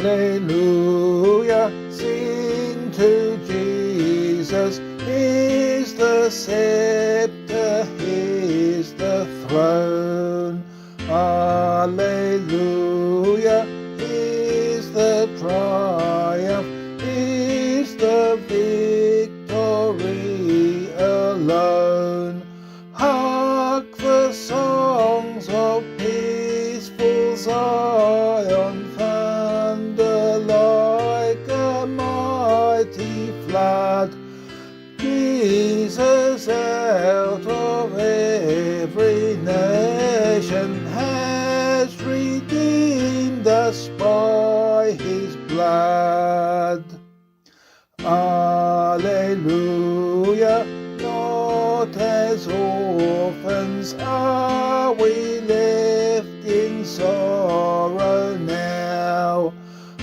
Alleluia, sing to Jesus. He's the scepter, he's the throne. Alleluia, he's the triumph, he's the victory alone. Hark the songs of peaceful Zion, thunder like a mighty flood. Jesus out of every nation has redeemed us by his blood. Alleluia, not as orphans are we left in sorrow now.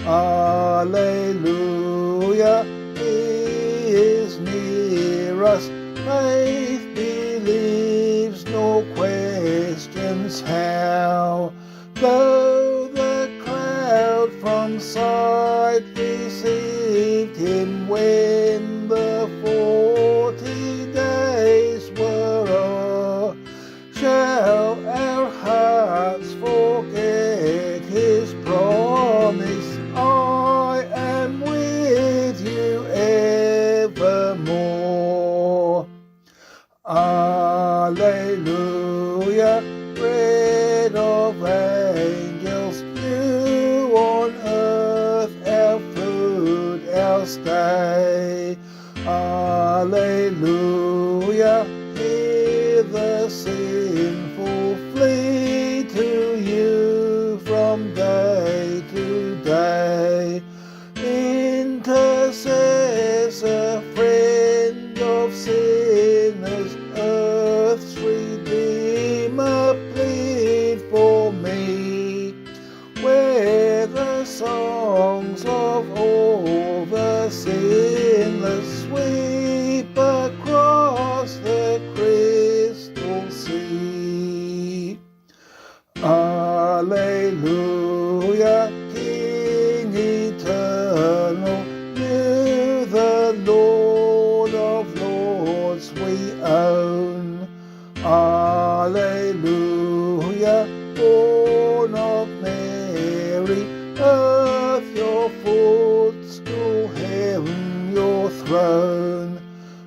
Alleluia, he is near us, faith believes, nor questions how. Though the crowd from sight received him when the 40 days were o'er, shall our hearts forget his promise, I am with you evermore. Alleluia, bread of angels, you on earth, our food, our stay. Alleluia, hear the sinful flee to you from day to day. Intercessor, friend of sinners, earth's Redeemer, plead for me. Where the songs of all the sinless sweep across the crystal sea. Alleluia, King eternal, you the Lord of lords we own. Alleluia, born of Mary, earth your footstool, heaven your throne.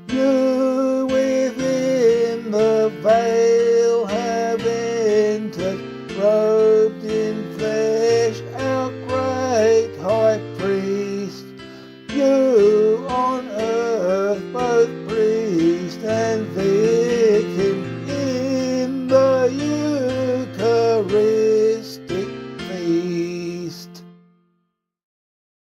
You within the veil